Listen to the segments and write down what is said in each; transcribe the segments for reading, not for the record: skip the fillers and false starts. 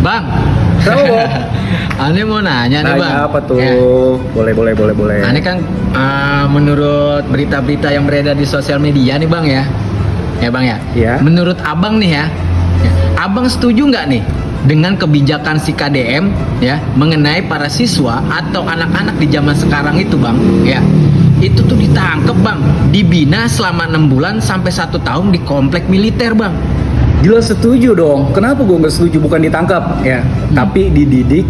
Bang. Tahu, Bob? Ane mau nanya nih, Bang. Apa tuh? Ya. Boleh. Ane kan menurut berita-berita yang beredar di sosial media nih, Bang ya. Ya, Bang ya. Iya. Menurut Abang nih ya, Abang setuju nggak nih dengan kebijakan si KDM ya mengenai para siswa atau anak-anak di zaman sekarang itu, Bang? Ya. Itu tuh ditangkap, Bang, dibina selama 6 bulan sampai 1 tahun di komplek militer, Bang. Jelas setuju dong. Kenapa gue nggak setuju? Bukan ditangkap ya, tapi dididik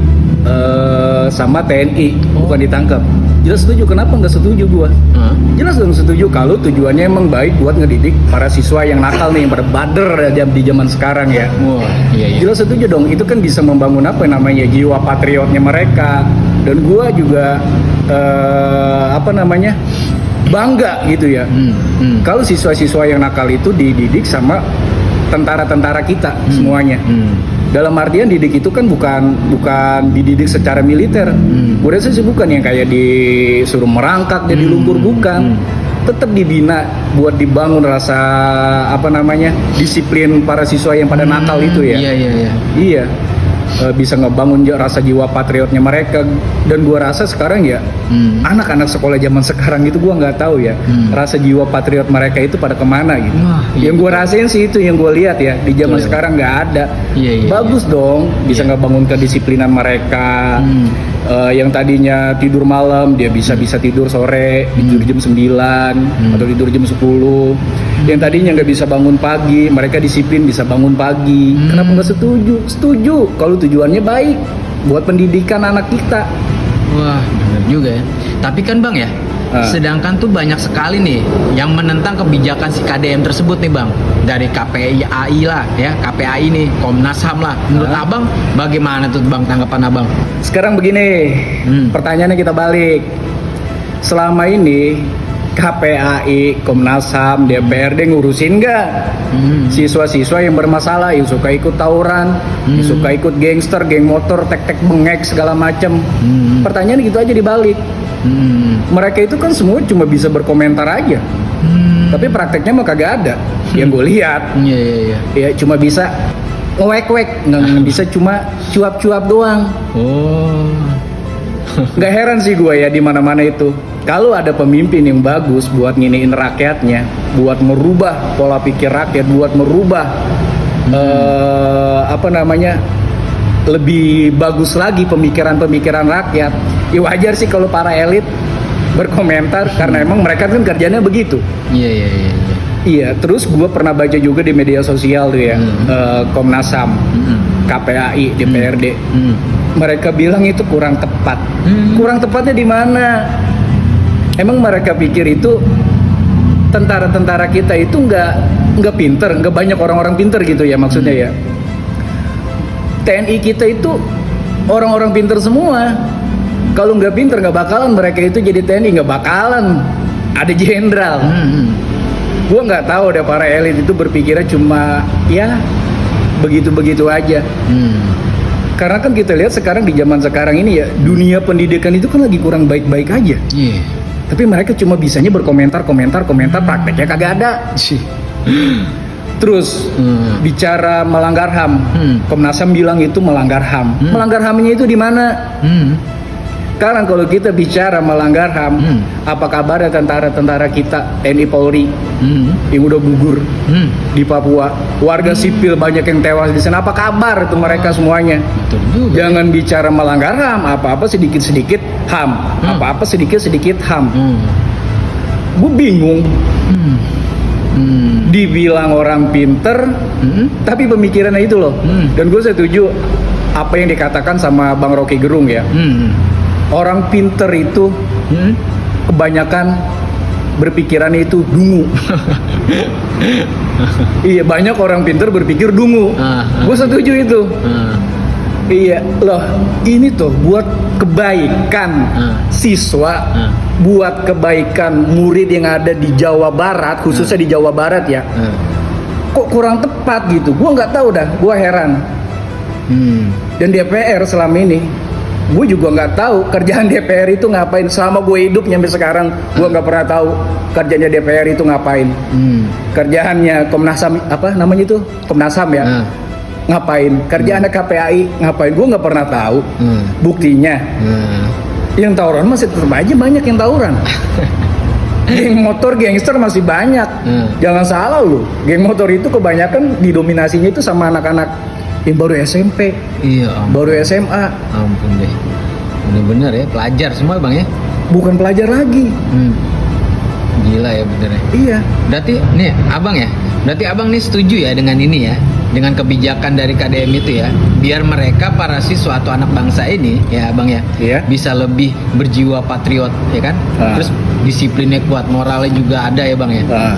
sama TNI, bukan ditangkap. Jelas setuju. Kenapa nggak setuju gue? Jelas dong setuju kalau tujuannya emang baik buat ngedidik para siswa yang nakal nih, yang berbader di zaman sekarang ya. Wah, iya. Jelas setuju dong. Itu kan bisa membangun apa namanya jiwa patriotnya mereka. Dan gue juga bangga gitu ya. Kalau siswa-siswa yang nakal itu dididik sama tentara-tentara kita semuanya. Dalam artian didik itu kan bukan dididik secara militer. Gue rasa sih bukan yang kayak disuruh merangkak jadi lumpur, bukan. Tetap dibina buat dibangun rasa disiplin para siswa yang pada nakal itu ya. Iya. Bisa ngebangun rasa jiwa patriotnya mereka. Dan gua rasa sekarang ya anak-anak sekolah zaman sekarang itu gua nggak tahu ya rasa jiwa patriot mereka itu pada kemana gitu. Wah, iya, yang gua rasain sih itu yang gua lihat ya di zaman sekarang nggak ada. Bagus dong bisa ngebangun kedisiplinan mereka. Yang tadinya tidur malam dia bisa tidur sore, tidur jam 9 atau tidur jam 10. Yang tadinya nggak bisa bangun pagi, mereka disiplin bisa bangun pagi. Kenapa nggak setuju? Setuju kalau tujuannya baik buat pendidikan anak kita. Wah, benar juga ya. Tapi kan, Bang ya, sedangkan tuh banyak sekali nih yang menentang kebijakan si KDM tersebut nih, Bang. Dari KPAI lah ya, KPAI nih, Komnas HAM lah. Menurut Abang bagaimana tuh, Bang, tanggapan Abang? Sekarang begini, pertanyaannya kita balik. Selama ini KPAI, Komnas HAM, DPRD ngurusin nggak siswa-siswa yang bermasalah, yang suka ikut tawuran, yang suka ikut gangster, geng motor, tek-tek bengek segala macem. Pertanyaan gitu aja dibalik. Mereka itu kan semua cuma bisa berkomentar aja, tapi prakteknya mah kagak ada. Yang gue lihat, ya cuma bisa ngewek-wek, nggak bisa cuma cuap-cuap doang. Nggak heran sih gue ya di mana-mana itu. Kalau ada pemimpin yang bagus buat nginiin rakyatnya, buat merubah pola pikir rakyat, buat merubah lebih bagus lagi pemikiran-pemikiran rakyat, ya wajar sih kalau para elit berkomentar karena emang mereka kan kerjanya begitu. Iya, terus gue pernah baca juga di media sosial tuh ya, Komnas HAM, KPAI, DPRD, mereka bilang itu kurang tepat. Kurang tepatnya di mana? Emang mereka pikir itu tentara-tentara kita itu nggak pinter, nggak banyak orang-orang pinter gitu ya maksudnya ya. TNI kita itu orang-orang pinter semua. Kalau nggak pinter nggak bakalan mereka itu jadi TNI, nggak bakalan ada jenderal. Gue nggak tahu deh para elit itu berpikirnya cuma ya begitu-begitu aja. Karena kan kita lihat sekarang di zaman sekarang ini ya dunia pendidikan itu kan lagi kurang baik-baik aja. Tapi mereka cuma bisanya berkomentar, prakteknya kagak ada. Terus bicara melanggar HAM, Komnas HAM bilang itu melanggar HAM. Melanggar HAM-nya itu di mana? Sekarang kalau kita bicara melanggar HAM, apa kabar tentara-tentara kita TNI Polri yang udah gugur di Papua? Warga sipil banyak yang tewas di sana. Apa kabar itu mereka semuanya? Jangan bicara melanggar HAM, apa-apa sedikit-sedikit HAM, apa-apa sedikit-sedikit HAM. Gue bingung. Dibilang orang pinter, tapi pemikirannya itu loh. Dan gue setuju apa yang dikatakan sama Bang Rocky Gerung ya. Orang pinter itu kebanyakan berpikirannya itu dungu. Iya, banyak orang pinter berpikir dungu. Gue setuju itu. Iya, loh ini tuh buat kebaikan siswa, buat kebaikan murid yang ada di Jawa Barat, khususnya di Jawa Barat ya. Kok kurang tepat gitu? Gue nggak tahu dah, gue heran. Dan DPR selama ini gue juga nggak tahu kerjaan DPR itu ngapain. Selama gue hidup sampai sekarang gue nggak pernah tahu kerjanya DPR itu ngapain. Kerjaannya Komnas HAM, apa namanya itu, Komnas HAM ya, ngapain, kerjaan KPAI ngapain, gue nggak pernah tahu. Buktinya yang tawuran masih tetap aja banyak yang tawuran. Geng motor, gangster masih banyak. Jangan salah lu, geng motor itu kebanyakan didominasinya itu sama anak-anak yang baru SMP, Iya, baru SMA. ampun deh. Bener-bener ya, pelajar semua bang ya. Bukan pelajar lagi. Gila ya bener ya. Iya. Berarti nih abang ya, berarti abang nih setuju ya dengan ini ya, dengan kebijakan dari KDM itu ya, biar mereka para siswa atau anak bangsa ini ya abang ya, Iya. bisa lebih berjiwa patriot ya kan, terus disiplinnya kuat, moralnya juga ada ya bang ya. Nah,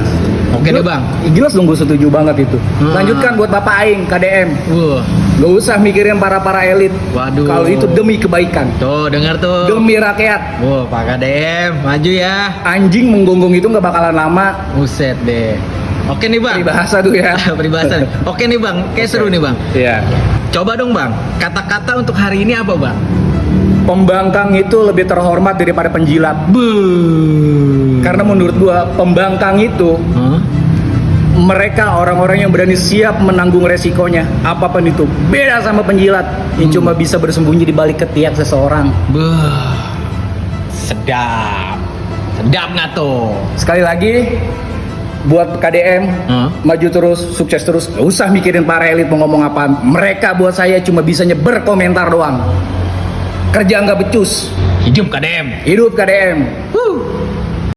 Oke deh bang. jelas dong gue setuju banget itu. Lanjutkan buat Bapak Aing KDM. Gak usah mikirin para elit. Waduh. Kalau itu demi kebaikan, Tuh dengar tuh. demi rakyat. Pak KDM maju ya. Anjing menggonggong itu nggak bakalan lama. Buset deh. Oke nih bang. Peribahasa tuh ya. Peribahasa. Oke nih bang, kayak seru nih bang. Iya. Coba dong bang, kata-kata untuk hari ini apa bang? Pembangkang itu lebih terhormat daripada penjilat. Karena menurut gua pembangkang itu mereka orang-orang yang berani siap menanggung resikonya apapun itu. Beda sama penjilat yang cuma bisa bersembunyi di balik ketiak seseorang. Sedap. Sedap nggak tuh? Sekali lagi buat KDM maju terus, sukses terus. Gak usah mikirin para elit mau ngomong apaan. Mereka buat saya cuma bisanya berkomentar doang. Kerja nggak becus. Hidup KDM. Hidup KDM.